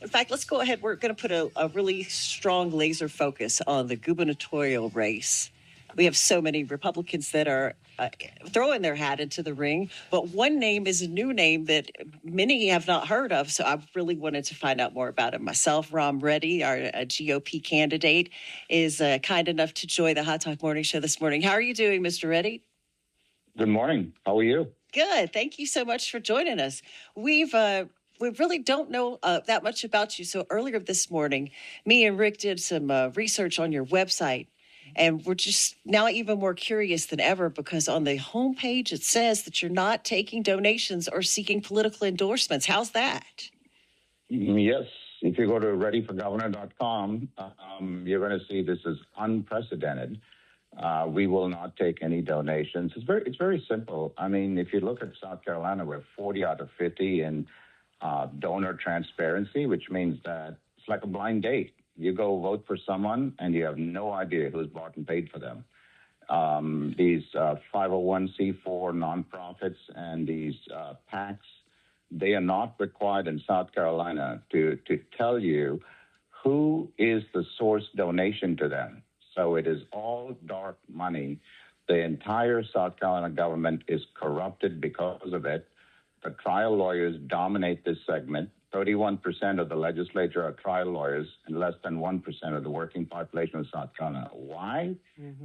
In fact, let's go ahead. We're going to put a really strong laser focus on the gubernatorial race. We have so many Republicans that are throwing their hat into the ring, but one name is a new name that many have not heard of. So I really wanted to find out more about it myself. Reddy, our GOP candidate, is kind enough to join the Hot Talk Morning Show this morning. How are you doing, Mr. Reddy? Good morning. How are you? Good. Thank you so much for joining us. We really don't know that much about you. So earlier this morning, me and Rick did some research on your website, and we're just now even more curious than ever because on the homepage it says that you're not taking donations or seeking political endorsements. How's that? Yes. If you go to readyforgovernor.com, you're going to see this is unprecedented. We will not take any donations. It's very simple. I mean, if you look at South Carolina, we're 40 out of 50 in donor transparency, which means that it's like a blind date. You go vote for someone and you have no idea who's bought and paid for them. These 501c4 nonprofits and these PACs, they are not required in South Carolina to tell you who is the source donation to them. So it is all dark money. The entire South Carolina government is corrupted because of it. The trial lawyers dominate this segment. 31% of the legislature are trial lawyers and less than 1% of the working population of South Carolina. Why?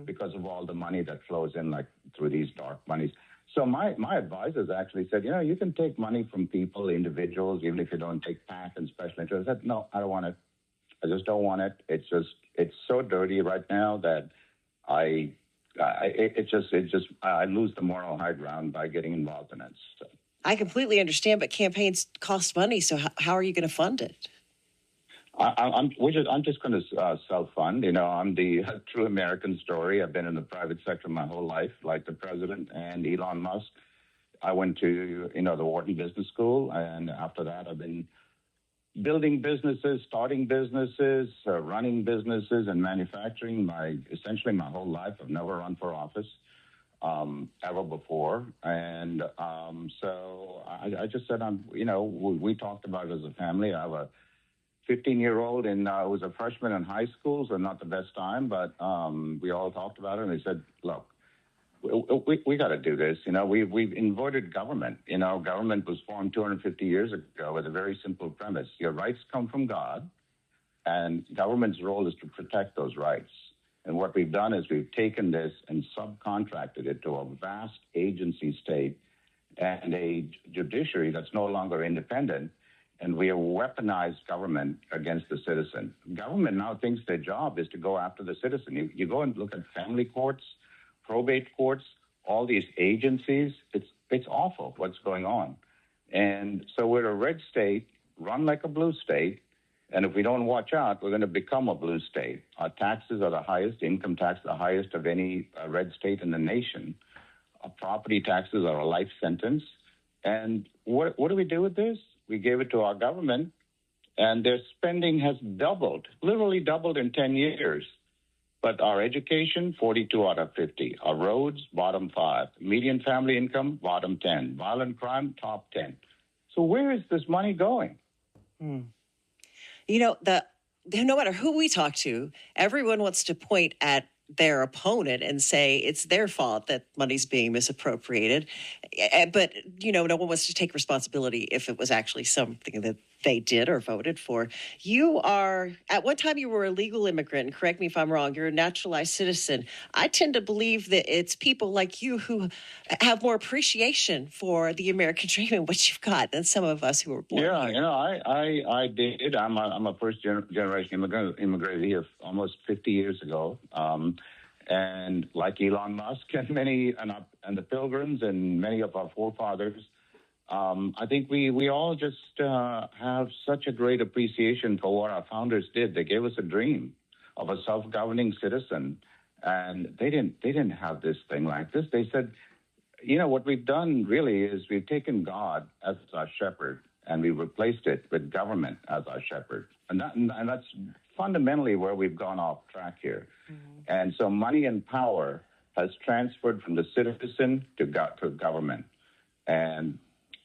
Because of all the money that flows in like through these dark monies. So my advisors actually said, you can take money from people, individuals, even if you don't take PAC and special interests. I said, no, I don't want it. I just don't want it. It's so dirty right now that I lose the moral high ground by getting involved in it. So. I completely understand, but campaigns cost money. So how are you going to fund it? I'm just going to self-fund. I'm the true American story. I've been in the private sector my whole life, like the president and Elon Musk. I went to, the Wharton Business School, and after that, I've been building businesses, starting businesses, running businesses, and manufacturing essentially my whole life. I've never run for office ever before. And so I just said, we talked about it as a family. I have a 15-year-old and I was a freshman in high school, so not the best time, but we all talked about it and they said, look, we got to do this. We've inverted government. Government was formed 250 years ago with a very simple premise. Your rights come from God, and government's role is to protect those rights. And what we've done is we've taken this and subcontracted it to a vast agency state and a judiciary that's no longer independent, and we have weaponized government against the citizen. Government now thinks their job is to go after the citizen. You go and look at family courts, probate courts, all these agencies. It's awful what's going on. And so we're a red state, run like a blue state, and if we don't watch out, we're going to become a blue state. Our taxes are the highest, income tax the highest of any red state in the nation. Our property taxes are a life sentence. And what do we do with this? We gave it to our government, and their spending has doubled, literally doubled in 10 years. But our education, 42 out of 50. Our roads, bottom 5. Median family income, bottom 10. Violent crime, top 10. So where is this money going? No matter who we talk to, everyone wants to point at their opponent and say it's their fault that money's being misappropriated. But, no one wants to take responsibility if it was actually something that they did or voted for. At one time you were a legal immigrant. Correct me if I'm wrong. You're a naturalized citizen. I tend to believe that it's people like you who have more appreciation for the American dream and what you've got than some of us who were born here. Yeah, I did. I'm a first generation immigrant, immigrated here almost 50 years ago. And like Elon Musk and the Pilgrims and many of our forefathers, I think we all just have such a great appreciation for what our founders did. They gave us a dream of a self-governing citizen, and they didn't have this thing like this. They said, what we've done really is we've taken God as our shepherd, and we replaced it with government as our shepherd, and that's fundamentally where we've gone off track here. And so money and power has transferred from the citizen to government. And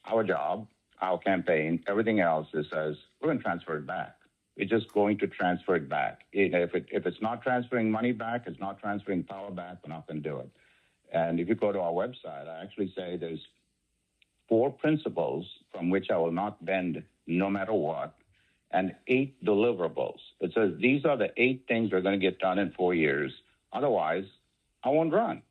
our job, our campaign, everything else is says, we're going to transfer it back. We're just going to transfer it back. If it's not transferring money back, it's not transferring power back, we're not going to do it. And if you go to our website, I actually say there's 4 principles from which I will not bend no matter what, and 8 deliverables. It says these are the 8 things we're going to get done in 4 years. Otherwise, I won't run.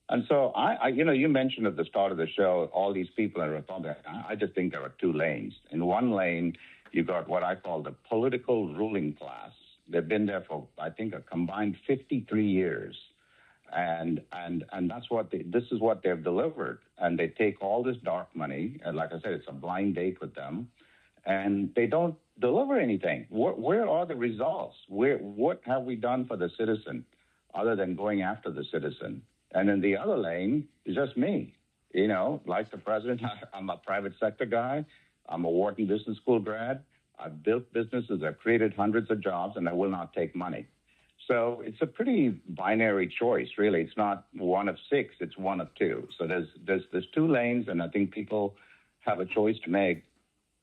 And so you mentioned at the start of the show, all these people in Republic. I just think there are 2 lanes. In one lane, you got what I call the political ruling class. They've been there for, I think, a combined 53 years. And this is what they've delivered. And they take all this dark money, and like I said, it's a blind date with them, and they don't deliver anything. Where are the results? What have we done for the citizen other than going after the citizen? And in the other lane is just me. Like the president, I'm a private sector guy. I'm a Wharton Business School grad. I've built businesses. I've created hundreds of jobs, and I will not take money. So it's a pretty binary choice, really. It's not one of 6. It's one of 2. So there's 2 lanes, and I think people have a choice to make.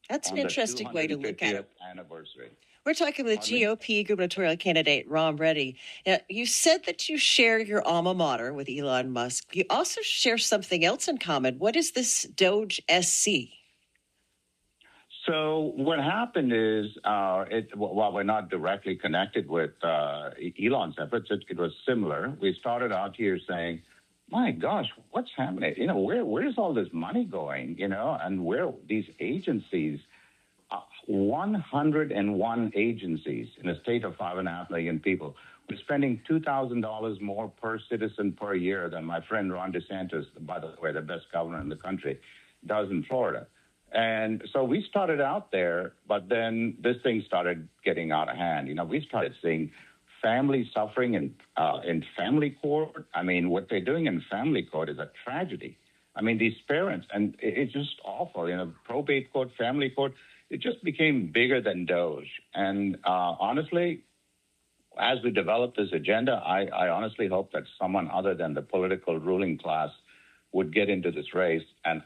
That's an interesting way to look at it. Anniversary. We're talking with GOP gubernatorial candidate Reddy. Now, you said that you share your alma mater with Elon Musk. You also share something else in common. What is this Doge SC? So what happened is, while we're not directly connected with Elon's efforts, it was similar. We started out here saying, my gosh, what's happening? Where's all this money going? And where these agencies, 101 agencies in a state of 5.5 million people. We're spending $2,000 more per citizen per year than my friend Ron DeSantis, by the way, the best governor in the country, does in Florida. And so we started out there, but then this thing started getting out of hand. We started seeing family suffering in family court. I mean, what they're doing in family court is a tragedy. I mean, these parents, and it's just awful. Probate court, family court, it just became bigger than Doge. And honestly, as we develop this agenda, I honestly hope that someone other than the political ruling class would get into this race. And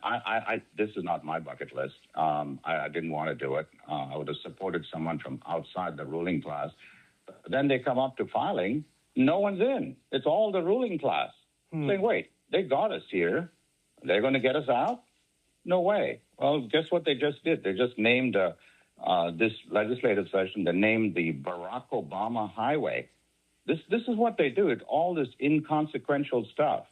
this is not my bucket list. I didn't want to do it. I would have supported someone from outside the ruling class. But then they come up to filing. No one's in. It's all the ruling class saying, wait, they got us here. They're going to get us out? No way. Well, guess what they just did? They just named this legislative session, they named the Barack Obama Highway. This is what they do. It's all this inconsequential stuff.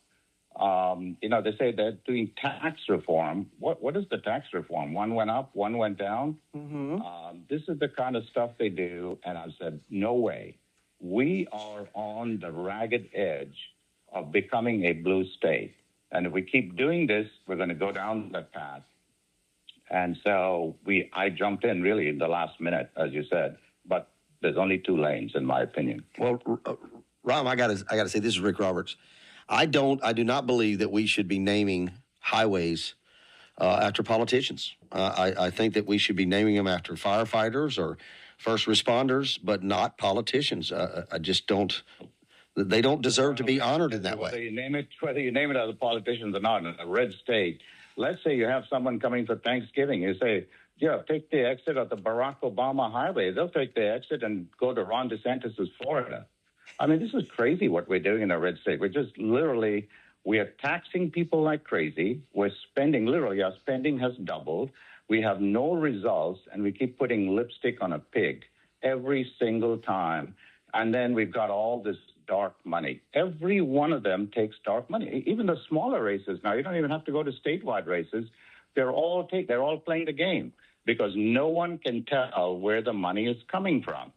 They say they're doing tax reform. What is the tax reform? One went up, one went down. Mm-hmm. This is the kind of stuff they do. And I said, no way. We are on the ragged edge of becoming a blue state. And if we keep doing this, we're going to go down that path. And so I jumped in really in the last minute, as you said, but there's only 2 lanes, in my opinion. Well, Ram, I gotta say, this is Rick Roberts. I do not believe that we should be naming highways after politicians. I think that we should be naming them after firefighters or first responders, but not politicians. I just don't. They don't deserve to be honored in that way. Whether you name it as a politicians or not, in a red state. Let's say you have someone coming for Thanksgiving. You say, take the exit of the Barack Obama Highway. They'll take the exit and go to Ron DeSantis' Florida. I mean, this is crazy what we're doing in a red state. We're just we are taxing people like crazy. We're spending, our spending has doubled. We have no results, and we keep putting lipstick on a pig every single time. And then we've got all this dark money. Every one of them takes dark money. Even the smaller races now, you don't even have to go to statewide races. They're all playing the game because no one can tell where the money is coming from.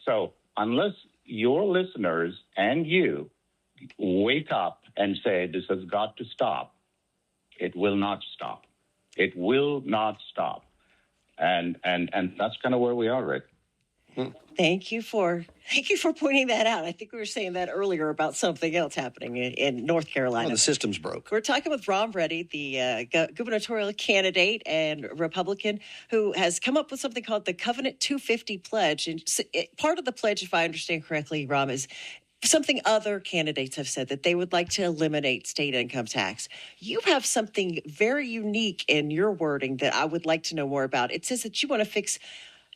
So unless your listeners and you wake up and say, this has got to stop, it will not stop. It will not stop. And that's kind of where we are, Rick. Thank you for pointing that out. I think we were saying that earlier about something else happening in North Carolina. Well, the system's broke. We're talking with Reddy, the gubernatorial candidate and Republican, who has come up with something called the Covenant 250 Pledge. And part of the pledge, if I understand correctly, Ram, is something other candidates have said, that they would like to eliminate state income tax. You have something very unique in your wording that I would like to know more about. It says that you want to fix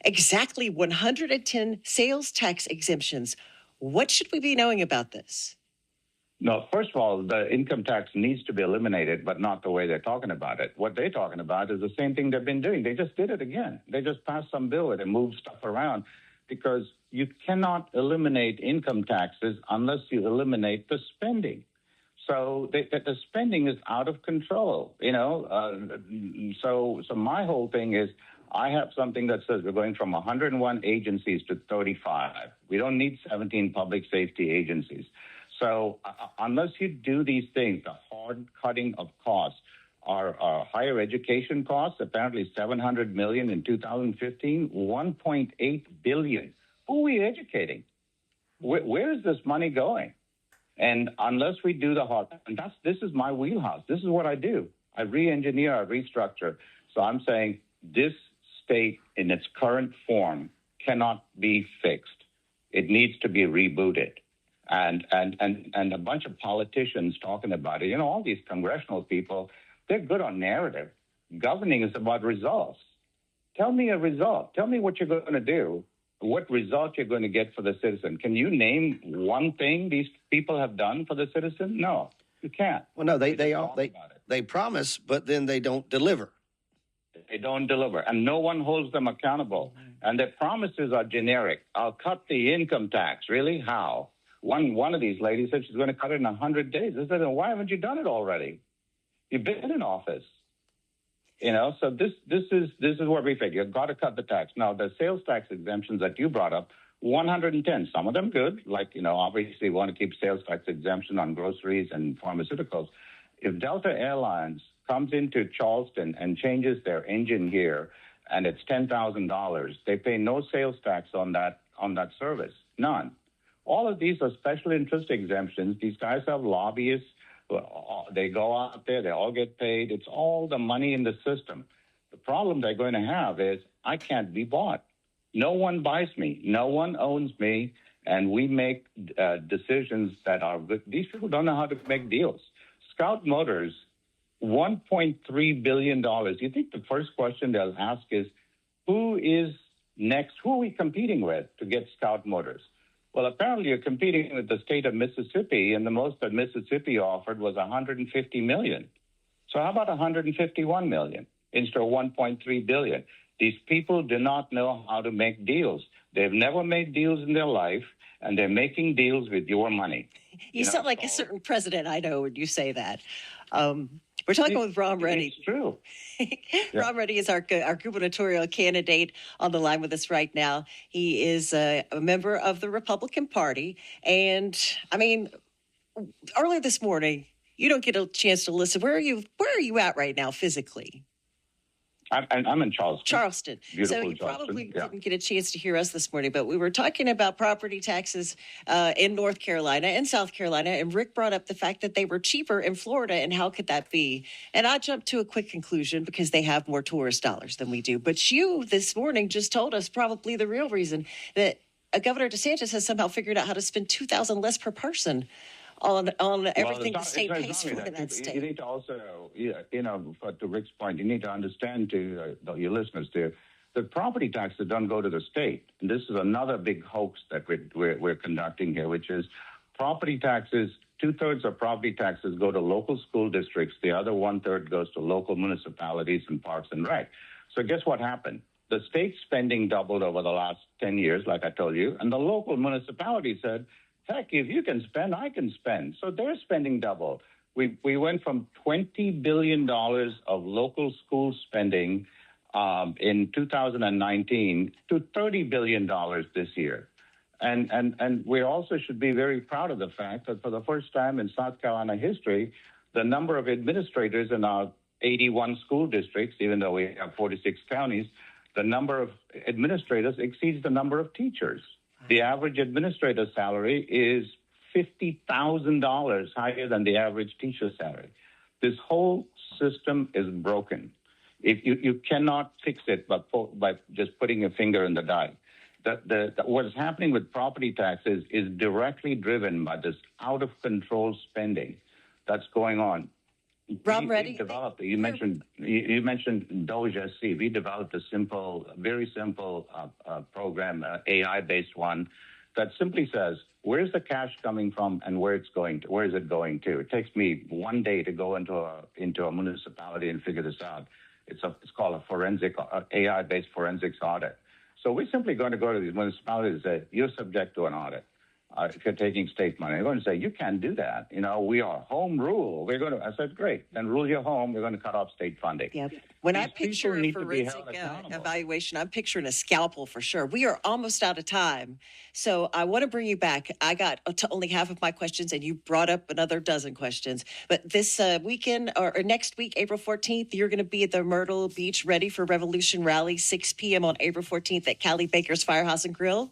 exactly 110 sales tax exemptions. What should we be knowing about this? No, first of all, the income tax needs to be eliminated, but not the way they're talking about it. What they're talking about is the same thing they've been doing. They just did it again. They just passed some bill and moved stuff around because you cannot eliminate income taxes unless you eliminate the spending. So the spending is out of control, So my whole thing is I have something that says we're going from 101 agencies to 35. We don't need 17 public safety agencies. So unless you do these things, the hard cutting of costs, our higher education costs, apparently $700 million in 2015, $1.8 billion. Who are we educating? Where is this money going? And unless we do the hard, and this is my wheelhouse. This is what I do. I re-engineer, I restructure. So I'm saying this state in its current form cannot be fixed. It needs to be rebooted. And a bunch of politicians talking about it. All these congressional people, they're good on narrative. Governing is about results. Tell me a result. Tell me what you're going to do. What result you're going to get for the citizen. Can you name one thing these people have done for the citizen? No, you can't. Well, no, they promise, but then they don't deliver. They don't deliver, and no one holds them accountable. And their promises are generic. I'll cut the income tax. Really? How? One of these ladies said she's going to cut it in 100 days. I said, why haven't you done it already? You've been in office. So this is what we figure. You've got to cut the tax. Now, the sales tax exemptions that you brought up, 110, some of them good. Like, obviously we want to keep sales tax exemption on groceries and pharmaceuticals. If Delta Airlines comes into Charleston and changes their engine gear and it's $10,000, they pay no sales tax on that service. None. All of these are special interest exemptions. These guys have lobbyists. They go out there, they all get paid. It's all the money in the system. The problem they're going to have is I can't be bought. No one buys me. No one owns me. And we make decisions that are good. These people don't know how to make deals. Scout Motors, $1.3 billion. You think the first question they'll ask is, who is next? Who are we competing with to get Scout Motors? Well, apparently you're competing with the state of Mississippi, and the most that Mississippi offered was $150 million. So how about $151 million instead of $1.3 billion? These people do not know how to make deals. They've never made deals in their life, and they're making deals with your money. You sound like a certain president I know when you say that. We're talking with Ron Reddy. It's true. Ron Reddy is our gubernatorial candidate on the line with us right now. He is a member of the Republican Party. And, earlier this morning, you don't get a chance to listen. Where are you at right now physically? I'm in Charleston. So you probably didn't get a chance to hear us this morning, but we were talking about property taxes in North Carolina and South Carolina, and Rick brought up the fact that they were cheaper in Florida, and how could that be? And I jumped to a quick conclusion because they have more tourist dollars than we do. But you this morning just told us probably the real reason that Governor DeSantis has somehow figured out how to spend $2,000 less per person on everything the state pays for in that state. You need to also, to Rick's point, you need to understand to your listeners there, the property taxes don't go to the state. And this is another big hoax that we're conducting here, which is property taxes. 2/3 of property taxes go to local school districts. The other 1/3 goes to local municipalities and parks and rec. So guess what happened? The state spending doubled over the last 10 years, like I told you, and the local municipality said, heck, if you can spend, I can spend. So they're spending double. We went from $20 billion of local school spending in 2019 to $30 billion this year. And we also should be very proud of the fact that for the first time in South Carolina history, the number of administrators in our 81 school districts, even though we have 46 counties, the number of administrators exceeds the number of teachers. The average administrator salary is $50,000 higher than the average teacher salary. This whole system is broken. If you cannot fix it by just putting a finger in the dye. What is happening with property taxes is directly driven by this out-of-control spending that's going on. Rob, Reddy? We developed. You mentioned Doge SC. We developed a very simple program, AI based one, that simply says where's the cash coming from and where is it going to. It takes me 1 day to go into a municipality and figure this out. It's called a forensic AI based forensics audit. So we're simply going to go to these municipalities and say you're subject to an audit. If you're taking state money, they're going to say, you can't do that. We are home rule. I said, great, then rule your home. We're going to cut off state funding. Yep. When I These people picture a need to be forensic held accountable. evaluation, I'm picturing a scalpel for sure. We are almost out of time. So I want to bring you back. I got to only half of my questions, and you brought up another dozen questions. But this weekend or next week, April 14th, you're going to be at the Myrtle Beach Ready for Revolution rally, 6 p.m. on April 14th at Callie Baker's Firehouse and Grill.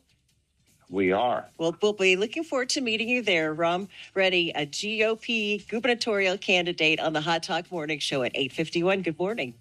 We are. Well, we'll be looking forward to meeting you there, Ram Reddy, a GOP gubernatorial candidate on the Hot Talk Morning Show at 8:51. Good morning.